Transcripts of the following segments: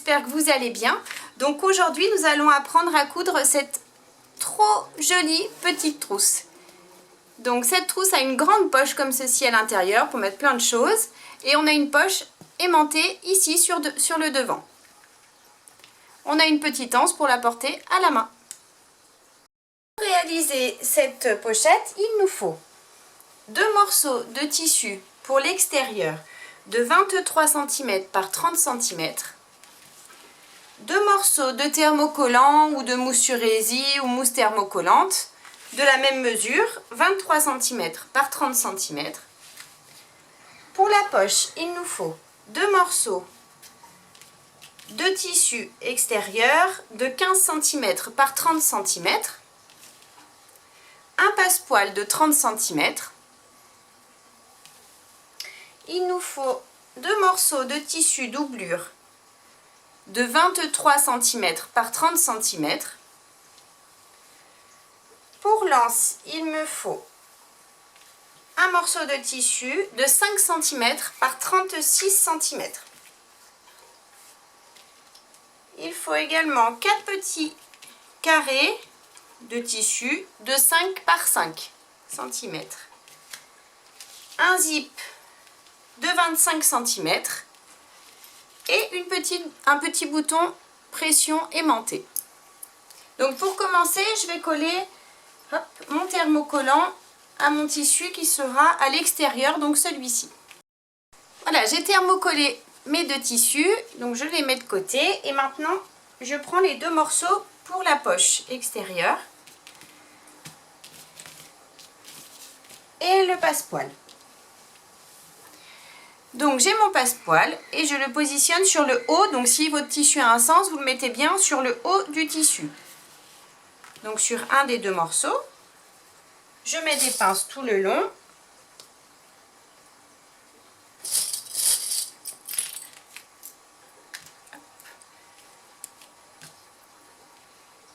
j'espère que vous allez bien. Donc aujourd'hui nous allons apprendre à coudre cette trop jolie petite trousse. Donc cette trousse a une grande poche comme ceci à l'intérieur pour mettre plein de choses. Et on a une poche aimantée ici sur le devant. On a une petite anse pour la porter à la main. Pour réaliser cette pochette, il nous faut 2 morceaux de tissu pour l'extérieur de 23 cm par 30 cm, 2 morceaux de thermocollant ou de mousse sur résille ou mousse thermocollante de la même mesure, 23 cm par 30 cm. Pour la poche, il nous faut 2 morceaux de tissu extérieur de 15 cm par 30 cm, un passepoil de 30 cm. Il nous faut 2 morceaux de tissu doublure de 23 cm par 30 cm. Pour l'anse, il me faut un morceau de tissu de 5 cm par 36 cm. Il faut également 4 petits carrés de tissu de 5 par 5 cm. Un zip de 25 cm et un petit bouton pression aimanté. Donc pour commencer, je vais coller mon thermocollant à mon tissu qui sera à l'extérieur, donc celui-ci. Voilà, j'ai thermocollé mes 2 tissus, donc je les mets de côté et maintenant je prends les 2 morceaux pour la poche extérieure et le passepoil. Donc j'ai mon passepoil et je le positionne sur le haut. Donc si votre tissu a un sens, vous le mettez bien sur le haut du tissu. Donc sur un des 2 morceaux, je mets des pinces tout le long.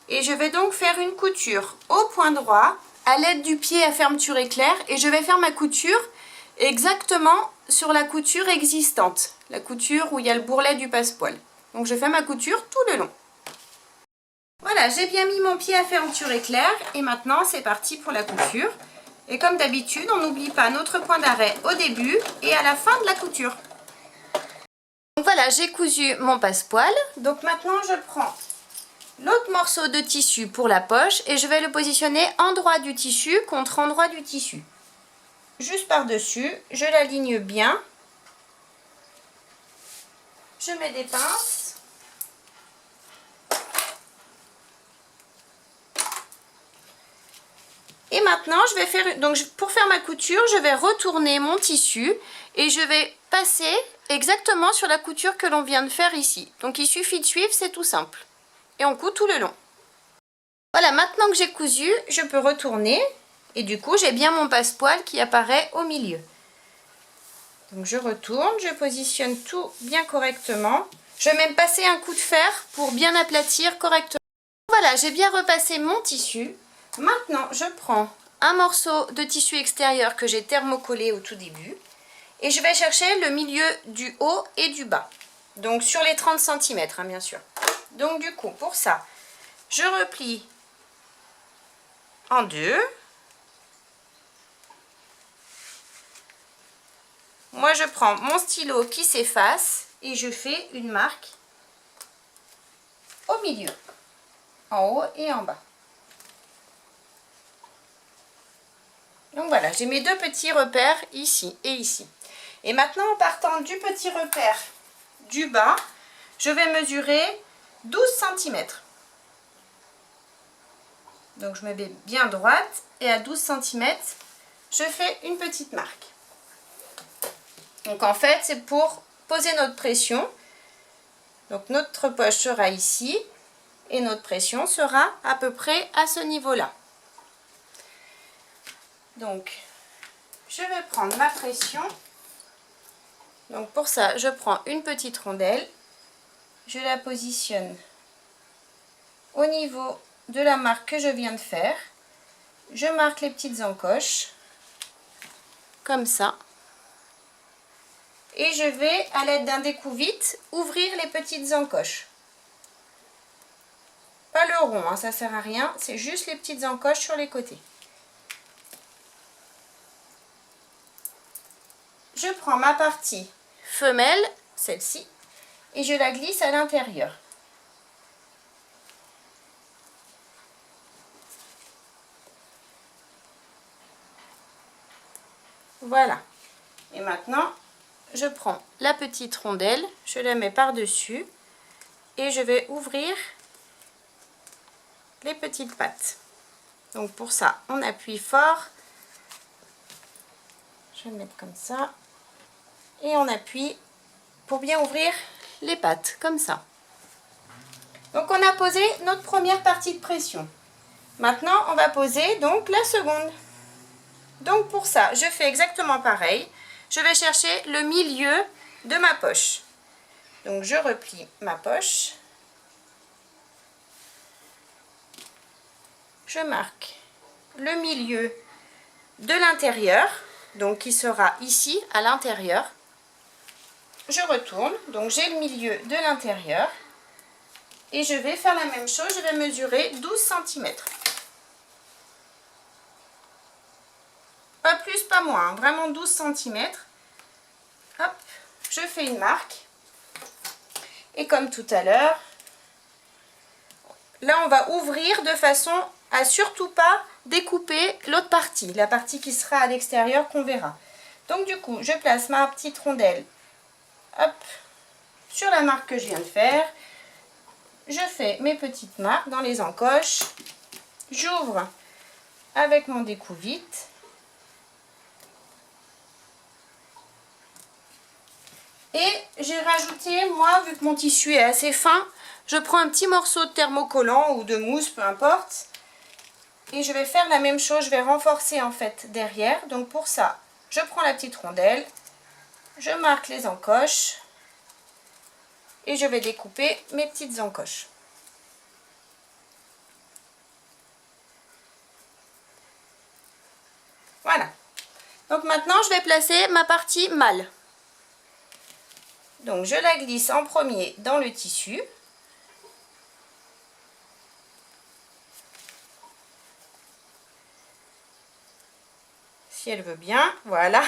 Et je vais donc faire une couture au point droit à l'aide du pied à fermeture éclair. Et je vais faire ma couture exactement sur la couture existante, la couture où il y a le bourrelet du passepoil. Donc je fais ma couture tout le long. Voilà, j'ai bien mis mon pied à fermeture éclair et maintenant c'est parti pour la couture. Et comme d'habitude, on n'oublie pas notre point d'arrêt au début et à la fin de la couture. Donc voilà, j'ai cousu mon passepoil. Donc maintenant je prends l'autre morceau de tissu pour la poche et je vais le positionner endroit du tissu contre endroit du tissu. Juste par-dessus, je l'aligne bien. Je mets des pinces. Et maintenant, je vais faire, donc pour faire ma couture, je vais retourner mon tissu et je vais passer exactement sur la couture que l'on vient de faire ici. Donc il suffit de suivre, c'est tout simple. Et on coud tout le long. Voilà, maintenant que j'ai cousu, je peux retourner. Et du coup, j'ai bien mon passepoil qui apparaît au milieu. Donc je retourne, je positionne tout bien correctement. Je vais même passer un coup de fer pour bien aplatir correctement. Voilà, j'ai bien repassé mon tissu. Maintenant, je prends un morceau de tissu extérieur que j'ai thermocollé au tout début. Et je vais chercher le milieu du haut et du bas. Donc sur les 30 cm, hein, bien sûr. Donc du coup, pour ça, je replie en 2. Moi, je prends mon stylo qui s'efface et je fais une marque au milieu, en haut et en bas. Donc voilà, j'ai mes 2 petits repères ici et ici. Et maintenant, en partant du petit repère du bas, je vais mesurer 12 cm. Donc je me mets bien droite et à 12 cm, je fais une petite marque. Donc en fait, c'est pour poser notre pression. Donc notre poche sera ici et notre pression sera à peu près à ce niveau-là. Donc je vais prendre ma pression. Donc pour ça, je prends une petite rondelle. Je la positionne au niveau de la marque que je viens de faire. Je marque les petites encoches comme ça. Et je vais, à l'aide d'un découvite, ouvrir les petites encoches. Pas le rond, hein, ça sert à rien, c'est juste les petites encoches sur les côtés. Je prends ma partie femelle, celle-ci, et je la glisse à l'intérieur. Voilà. Et maintenant, je prends la petite rondelle, je la mets par-dessus et je vais ouvrir les petites pattes. Donc pour ça, on appuie fort. Je vais le mettre comme ça. Et on appuie pour bien ouvrir les pattes, comme ça. Donc on a posé notre première partie de pression. Maintenant, on va poser donc la seconde. Donc pour ça, je fais exactement pareil. Je vais chercher le milieu de ma poche. Donc je replie ma poche. Je marque le milieu de l'intérieur, donc qui sera ici à l'intérieur. Je retourne, donc j'ai le milieu de l'intérieur. Et je vais faire la même chose, je vais mesurer 12 cm. Pas plus, pas moins, vraiment 12 cm. Hop, je fais une marque. Et comme tout à l'heure, là on va ouvrir de façon à surtout pas découper l'autre partie, la partie qui sera à l'extérieur qu'on verra. Donc du coup, je place ma petite rondelle, hop, sur la marque que je viens de faire. Je fais mes petites marques dans les encoches. J'ouvre avec mon découvite. Et j'ai rajouté, moi, vu que mon tissu est assez fin, je prends un petit morceau de thermocollant ou de mousse, peu importe. Et je vais faire la même chose, je vais renforcer en fait derrière. Donc pour ça, je prends la petite rondelle, je marque les encoches et je vais découper mes petites encoches. Voilà. Donc maintenant, je vais placer ma partie mâle. Donc je la glisse en premier dans le tissu. Si elle veut bien, voilà.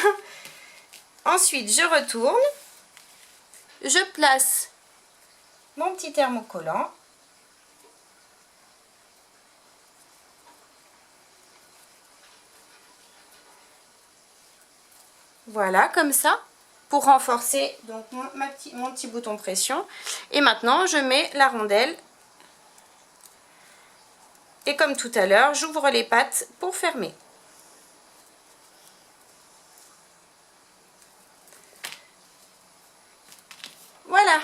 Ensuite, je retourne. Je place mon petit thermocollant. Voilà, comme ça, pour renforcer donc mon petit bouton pression. Et maintenant, je mets la rondelle. Et comme tout à l'heure, j'ouvre les pattes pour fermer. Voilà.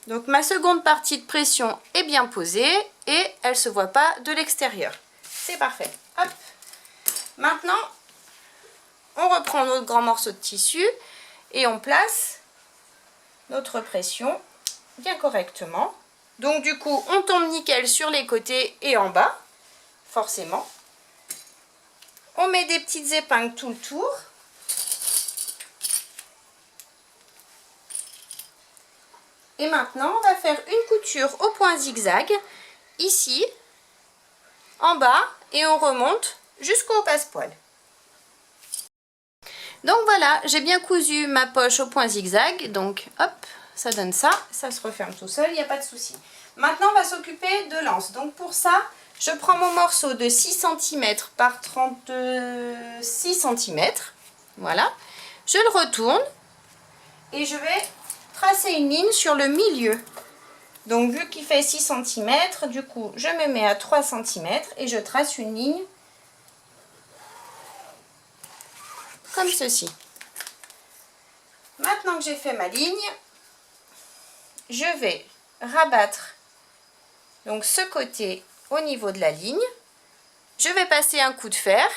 Donc ma seconde partie de pression est bien posée et elle ne se voit pas de l'extérieur. C'est parfait. Hop. Maintenant, on reprend notre grand morceau de tissu et on place notre pression bien correctement. Donc du coup, on tombe nickel sur les côtés et en bas, forcément. On met des petites épingles tout le tour. Et maintenant, on va faire une couture au point zigzag, ici, en bas, et on remonte jusqu'au passepoil. Donc voilà, j'ai bien cousu ma poche au point zigzag, donc hop, ça donne ça, ça se referme tout seul, il n'y a pas de souci. Maintenant, on va s'occuper de l'anse. Donc pour ça, je prends mon morceau de 6 cm par 36 cm, voilà, je le retourne et je vais tracer une ligne sur le milieu. Donc vu qu'il fait 6 cm, du coup je me mets à 3 cm et je trace une ligne comme ceci. Maintenant que j'ai fait ma ligne, je vais rabattre donc ce côté au niveau de la ligne. Je vais passer un coup de fer.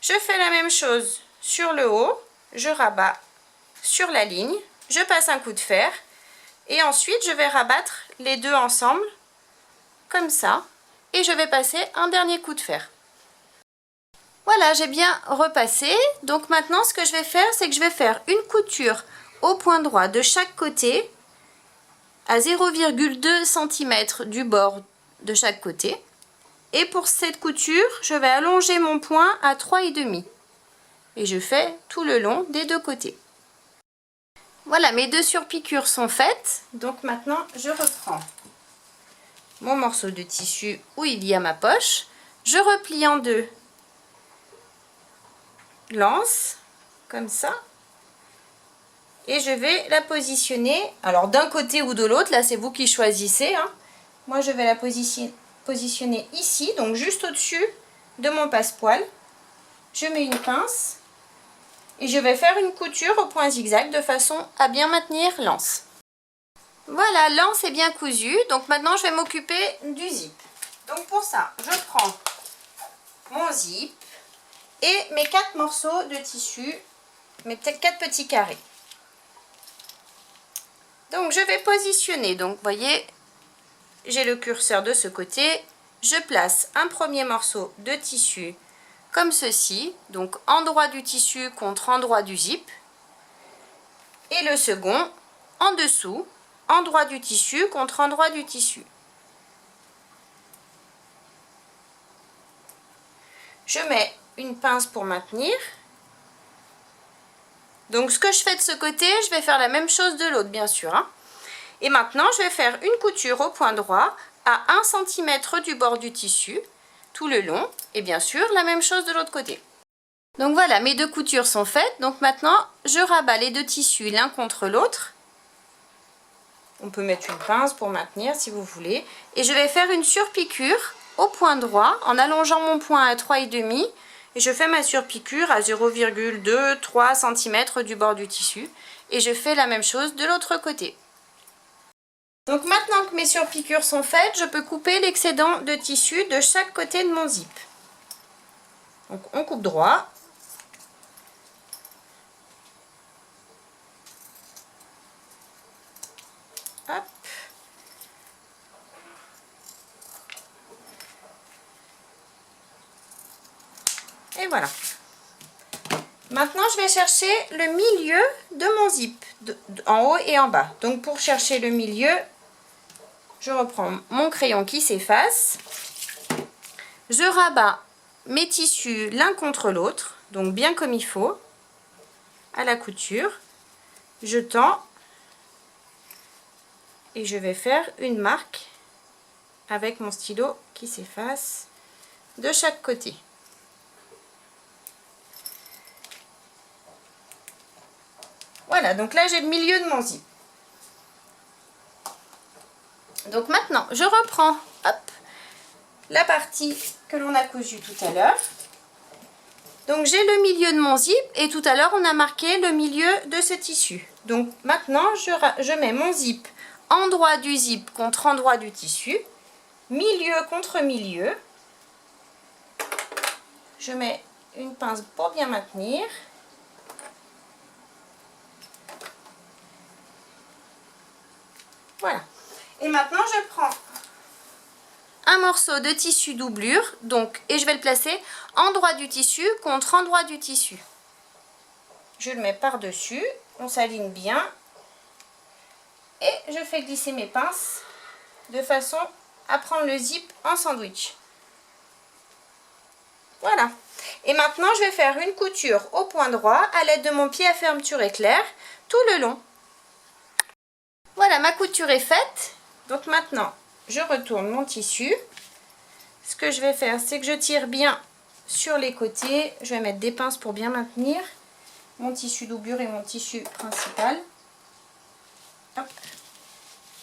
Je fais la même chose sur le haut, je rabats sur la ligne. Je passe un coup de fer et ensuite je vais rabattre les deux ensemble comme ça et je vais passer un dernier coup de fer. Voilà, j'ai bien repassé. Donc maintenant ce que je vais faire, c'est que je vais faire une couture au point droit de chaque côté à 0,2 cm du bord de chaque côté. Et pour cette couture, je vais allonger mon point à 3,5. Et je fais tout le long des deux côtés. Voilà, mes deux surpiqûres sont faites. Donc maintenant, je reprends mon morceau de tissu où il y a ma poche. Je replie en deux, lance, comme ça. Et je vais la positionner, alors d'un côté ou de l'autre, là c'est vous qui choisissez. Hein. Moi je vais la positionner ici, donc juste au-dessus de mon passepoil. Je mets une pince et je vais faire une couture au point zigzag de façon à bien maintenir l'anse. Voilà, l'anse est bien cousue, donc maintenant je vais m'occuper du zip. Donc pour ça, je prends mon zip et mes 4 morceaux de tissu, mes 4 petits carrés. Donc je vais positionner, donc vous voyez, j'ai le curseur de ce côté, je place un premier morceau de tissu comme ceci, donc endroit du tissu contre endroit du zip, et le second en dessous, endroit du tissu contre endroit du tissu. Je mets une pince pour maintenir. Donc ce que je fais de ce côté, je vais faire la même chose de l'autre bien sûr. Hein. Et maintenant je vais faire une couture au point droit à 1 cm du bord du tissu, tout le long, et bien sûr la même chose de l'autre côté. Donc voilà, mes deux coutures sont faites, donc maintenant je rabats les deux tissus l'un contre l'autre. On peut mettre une pince pour maintenir si vous voulez. Et je vais faire une surpiqûre au point droit en allongeant mon point à 3,5. Et je fais ma surpiqûre à 0,2-3 cm du bord du tissu. Et je fais la même chose de l'autre côté. Donc maintenant que mes surpiqûres sont faites, je peux couper l'excédent de tissu de chaque côté de mon zip. Donc on coupe droit. Hop. Et voilà. Maintenant, je vais chercher le milieu de mon zip, en haut et en bas. Donc, pour chercher le milieu, je reprends mon crayon qui s'efface. Je rabats mes tissus l'un contre l'autre, donc bien comme il faut, à la couture. Je tends et je vais faire une marque avec mon stylo qui s'efface de chaque côté. Voilà, donc là j'ai le milieu de mon zip. Donc maintenant, je reprends hop, la partie que l'on a cousue tout à l'heure. Donc j'ai le milieu de mon zip et tout à l'heure on a marqué le milieu de ce tissu. Donc maintenant je mets mon zip endroit du zip contre endroit du tissu, milieu contre milieu. Je mets une pince pour bien maintenir. Voilà. Et maintenant je prends un morceau de tissu doublure, donc, et je vais le placer endroit du tissu contre endroit du tissu. Je le mets par-dessus, on s'aligne bien et je fais glisser mes pinces de façon à prendre le zip en sandwich. Voilà. Et maintenant je vais faire une couture au point droit à l'aide de mon pied à fermeture éclair tout le long. Voilà, ma couture est faite. Donc maintenant, je retourne mon tissu. Ce que je vais faire, c'est que je tire bien sur les côtés. Je vais mettre des pinces pour bien maintenir mon tissu doublure et mon tissu principal. Hop.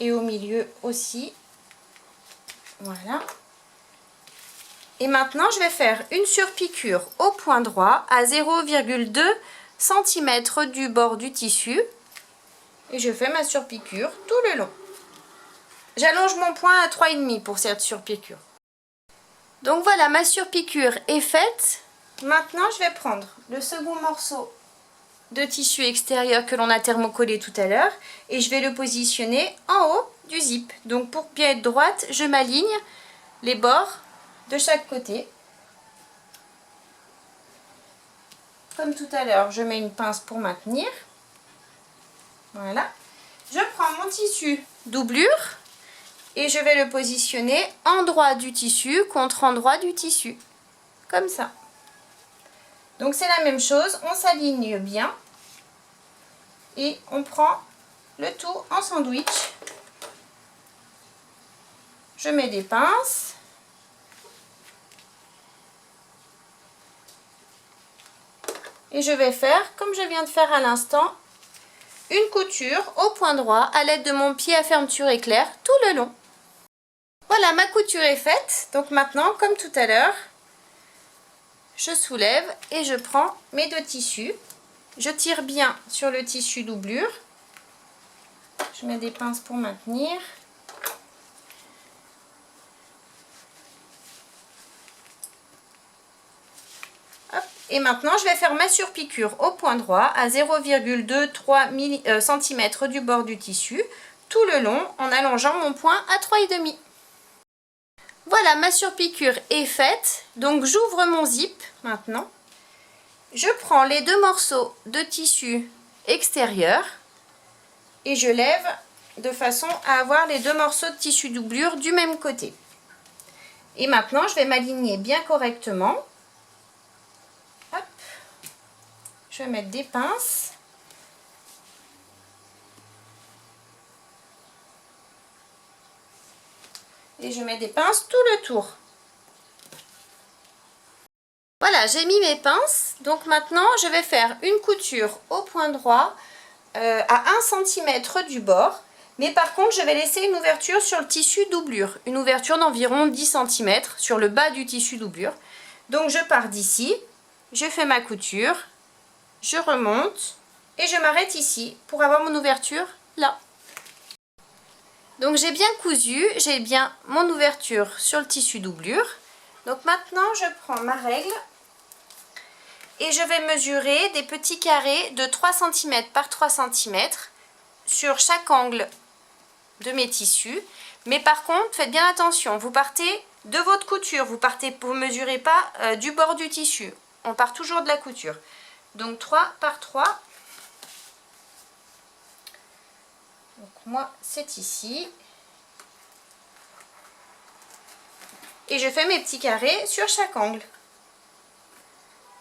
Et au milieu aussi. Voilà. Et maintenant, je vais faire une surpiqûre au point droit à 0,2 cm du bord du tissu. Et je fais ma surpiqûre tout le long. J'allonge mon point à 3,5 pour cette surpiqûre. Donc voilà, ma surpiqûre est faite. Maintenant, je vais prendre le second morceau de tissu extérieur que l'on a thermocollé tout à l'heure et je vais le positionner en haut du zip. Donc pour bien être droite, je m'aligne les bords de chaque côté. Comme tout à l'heure, je mets une pince pour maintenir. Voilà. Je prends mon tissu doublure et je vais le positionner endroit du tissu contre endroit du tissu. Comme ça. Donc c'est la même chose, on s'aligne bien et on prend le tout en sandwich. Je mets des pinces. Et je vais faire, comme je viens de faire à l'instant, une couture au point droit à l'aide de mon pied à fermeture éclair tout le long. Voilà, ma couture est faite. Donc maintenant, comme tout à l'heure, je soulève et je prends mes deux tissus. Je tire bien sur le tissu doublure. Je mets des pinces pour maintenir. Hop. Et maintenant, je vais faire ma surpiqûre au point droit à 0,23 cm du bord du tissu, tout le long en allongeant mon point à 3,5. Voilà, ma surpiqûre est faite. Donc j'ouvre mon zip maintenant. Je prends les deux morceaux de tissu extérieur et je lève de façon à avoir les deux morceaux de tissu doublure du même côté. Et maintenant, je vais m'aligner bien correctement. Hop. Je vais mettre des pinces. Et je mets des pinces tout le tour. Voilà, j'ai mis mes pinces. Donc maintenant, je vais faire une couture au point droit à 1 cm du bord. Mais par contre, je vais laisser une ouverture sur le tissu doublure. Une ouverture d'environ 10 cm sur le bas du tissu doublure. Donc je pars d'ici, je fais ma couture, je remonte et je m'arrête ici pour avoir mon ouverture là. Donc j'ai bien cousu, j'ai bien mon ouverture sur le tissu doublure. Donc maintenant je prends ma règle et je vais mesurer des petits carrés de 3 cm par 3 cm sur chaque angle de mes tissus. Mais par contre, faites bien attention, vous partez de votre couture, vous ne mesurez pas du bord du tissu. On part toujours de la couture. Donc 3 par 3. Donc moi, c'est ici. Et je fais mes petits carrés sur chaque angle.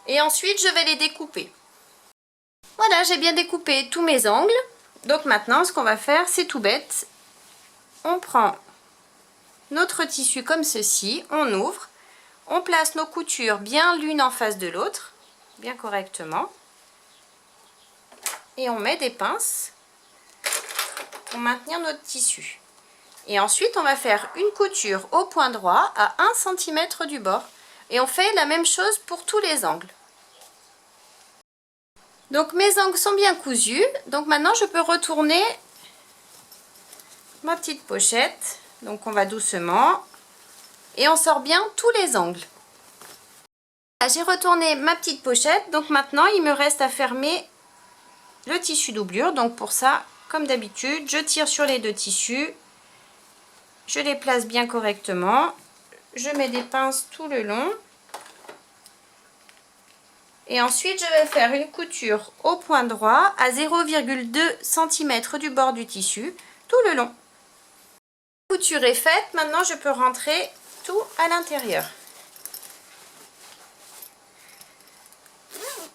Et ensuite, je vais les découper. Voilà, j'ai bien découpé tous mes angles. Donc maintenant, ce qu'on va faire, c'est tout bête. On prend notre tissu comme ceci, on ouvre, on place nos coutures bien l'une en face de l'autre, bien correctement. Et on met des pinces pour maintenir notre tissu. Et ensuite, on va faire une couture au point droit à 1 cm du bord. Et on fait la même chose pour tous les angles. Donc mes angles sont bien cousus. Donc maintenant, je peux retourner ma petite pochette. Donc on va doucement. Et on sort bien tous les angles. J'ai retourné ma petite pochette. Donc maintenant, il me reste à fermer le tissu doublure. Donc pour ça, comme d'habitude, je tire sur les deux tissus. Je les place bien correctement. Je mets des pinces tout le long. Et ensuite, je vais faire une couture au point droit à 0,2 cm du bord du tissu tout le long. La couture est faite. Maintenant, je peux rentrer tout à l'intérieur.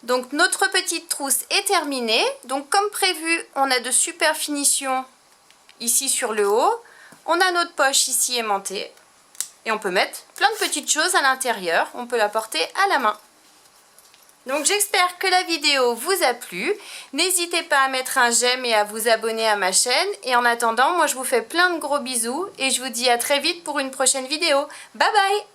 Donc, notre petite trousse est terminée. Donc, comme prévu, on a de super finitions ici sur le haut. On a notre poche ici aimantée. Et on peut mettre plein de petites choses à l'intérieur. On peut la porter à la main. Donc j'espère que la vidéo vous a plu. N'hésitez pas à mettre un j'aime et à vous abonner à ma chaîne. Et en attendant, moi je vous fais plein de gros bisous et je vous dis à très vite pour une prochaine vidéo. Bye bye!